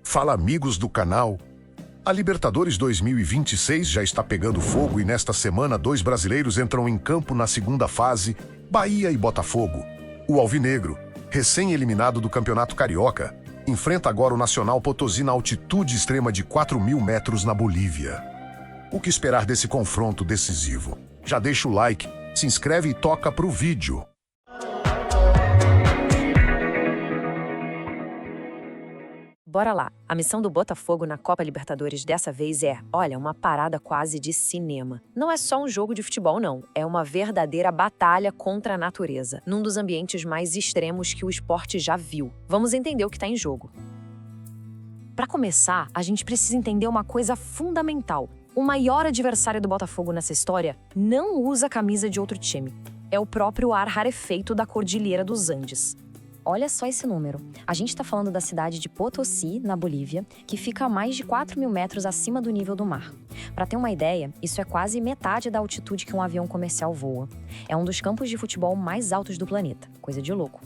Fala, amigos do canal. A Libertadores 2026 já está pegando fogo e nesta semana 2 brasileiros entram em campo na segunda fase, Bahia e Botafogo. O Alvinegro, recém-eliminado do Campeonato Carioca, enfrenta agora o Nacional Potosí na altitude extrema de 4.000 metros na Bolívia. O que esperar desse confronto decisivo? Já deixa o like, se inscreve e toca pro vídeo. Bora lá! A missão do Botafogo na Copa Libertadores dessa vez é, olha, uma parada quase de cinema. Não é só um jogo de futebol, não. É uma verdadeira batalha contra a natureza, num dos ambientes mais extremos que o esporte já viu. Vamos entender o que está em jogo. Para começar, a gente precisa entender uma coisa fundamental. O maior adversário do Botafogo nessa história não usa a camisa de outro time. É o próprio ar rarefeito da Cordilheira dos Andes. Olha só esse número. A gente está falando da cidade de Potosí, na Bolívia, que fica a mais de 4.000 metros acima do nível do mar. Para ter uma ideia, isso é quase metade da altitude que um avião comercial voa. É um dos campos de futebol mais altos do planeta. Coisa de louco.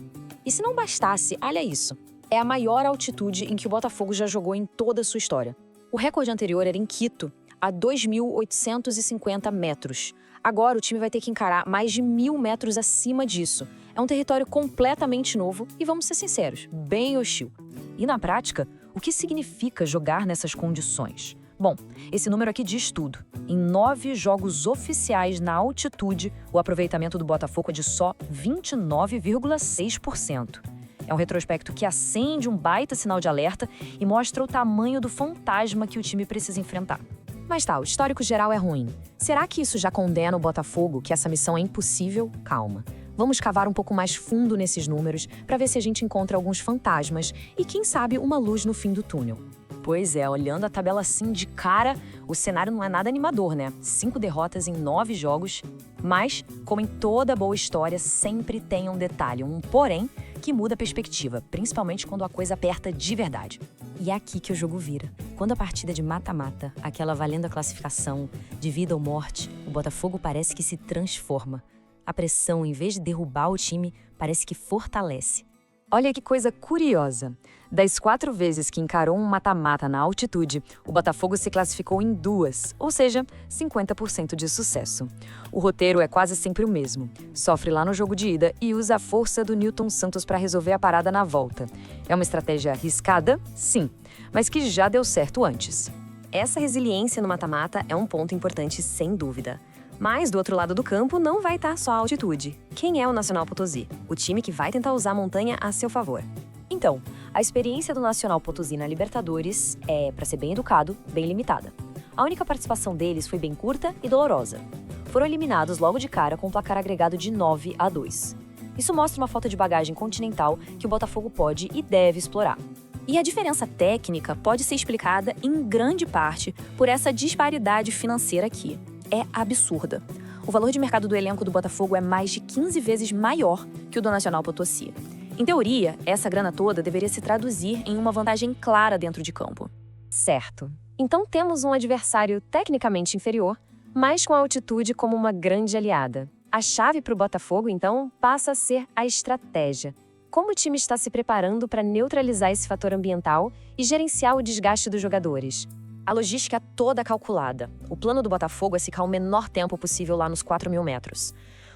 E se não bastasse, olha isso. É a maior altitude em que o Botafogo já jogou em toda a sua história. O recorde anterior era em Quito, a 2.850 metros. Agora o time vai ter que encarar mais de 1.000 metros acima disso. É um território completamente novo e, vamos ser sinceros, bem hostil. E na prática, o que significa jogar nessas condições? Bom, esse número aqui diz tudo. Em 9 jogos oficiais na altitude, o aproveitamento do Botafogo é de só 29,6%. É um retrospecto que acende um baita sinal de alerta e mostra o tamanho do fantasma que o time precisa enfrentar. Mas tá, o histórico geral é ruim. Será que isso já condena o Botafogo, que essa missão é impossível? Calma. Vamos cavar um pouco mais fundo nesses números para ver se a gente encontra alguns fantasmas e, quem sabe, uma luz no fim do túnel. Pois é, olhando a tabela assim de cara, o cenário não é nada animador, né? 5 derrotas em 9 jogos, mas, como em toda boa história, sempre tem um detalhe, um porém, que muda a perspectiva, principalmente quando a coisa aperta de verdade. E é aqui que o jogo vira. Quando a partida de mata-mata, aquela valendo a classificação, de vida ou morte, o Botafogo parece que se transforma. A pressão, em vez de derrubar o time, parece que fortalece. Olha que coisa curiosa. Das 4 vezes que encarou um mata-mata na altitude, o Botafogo se classificou em 2, ou seja, 50% de sucesso. O roteiro é quase sempre o mesmo. Sofre lá no jogo de ida e usa a força do Newton Santos para resolver a parada na volta. É uma estratégia arriscada? Sim, mas que já deu certo antes. Essa resiliência no mata-mata é um ponto importante, sem dúvida. Mas, do outro lado do campo, não vai estar só a altitude. Quem é o Nacional Potosí? O time que vai tentar usar a montanha a seu favor. Então, a experiência do Nacional Potosí na Libertadores é, para ser bem educado, bem limitada. A única participação deles foi bem curta e dolorosa. Foram eliminados logo de cara com um placar agregado de 9-2. Isso mostra uma falta de bagagem continental que o Botafogo pode e deve explorar. E a diferença técnica pode ser explicada, em grande parte, por essa disparidade financeira aqui. É absurda. O valor de mercado do elenco do Botafogo é mais de 15 vezes maior que o do Nacional Potosí. Em teoria, essa grana toda deveria se traduzir em uma vantagem clara dentro de campo. Certo. Então temos um adversário tecnicamente inferior, mas com a altitude como uma grande aliada. A chave para o Botafogo, então, passa a ser a estratégia. Como o time está se preparando para neutralizar esse fator ambiental e gerenciar o desgaste dos jogadores? A logística é toda calculada. O plano do Botafogo é ficar o menor tempo possível lá nos 4.000 metros.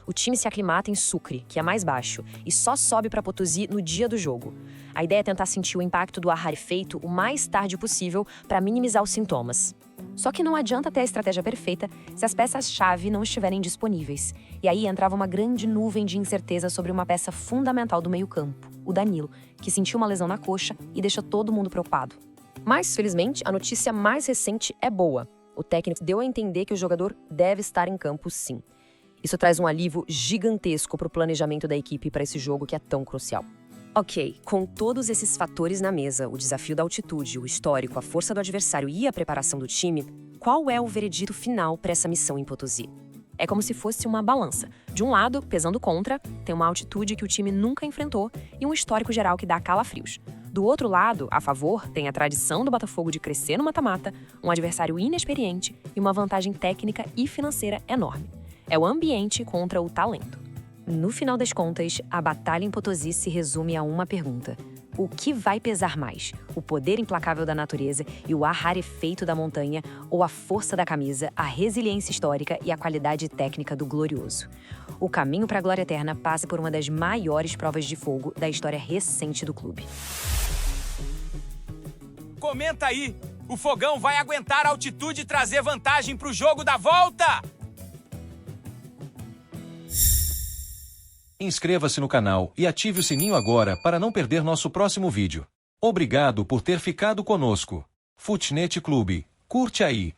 O time se aclimata em Sucre, que é mais baixo, e só sobe para Potosí no dia do jogo. A ideia é tentar sentir o impacto do ar rarefeito o mais tarde possível para minimizar os sintomas. Só que não adianta ter a estratégia perfeita se as peças-chave não estiverem disponíveis. E aí entrava uma grande nuvem de incerteza sobre uma peça fundamental do meio-campo, o Danilo, que sentiu uma lesão na coxa e deixou todo mundo preocupado. Mas, felizmente, a notícia mais recente é boa. O técnico deu a entender que o jogador deve estar em campo, sim. Isso traz um alívio gigantesco para o planejamento da equipe para esse jogo que é tão crucial. Ok, com todos esses fatores na mesa, o desafio da altitude, o histórico, a força do adversário e a preparação do time, qual é o veredito final para essa missão em Potosí? É como se fosse uma balança. De um lado, pesando contra, tem uma altitude que o time nunca enfrentou e um histórico geral que dá calafrios. Do outro lado, a favor, tem a tradição do Botafogo de crescer no mata-mata, um adversário inexperiente e uma vantagem técnica e financeira enorme. É o ambiente contra o talento. No final das contas, a batalha em Potosí se resume a uma pergunta: O que vai pesar mais? O poder implacável da natureza e o ar rarefeito da montanha, ou a força da camisa, a resiliência histórica e a qualidade técnica do glorioso? O caminho para a glória eterna passa por uma das maiores provas de fogo da história recente do clube. Comenta aí! O Fogão vai aguentar a altitude e trazer vantagem para o jogo da volta? Inscreva-se no canal e ative o sininho agora para não perder nosso próximo vídeo. Obrigado por ter ficado conosco. Futnet Clube. Curte aí!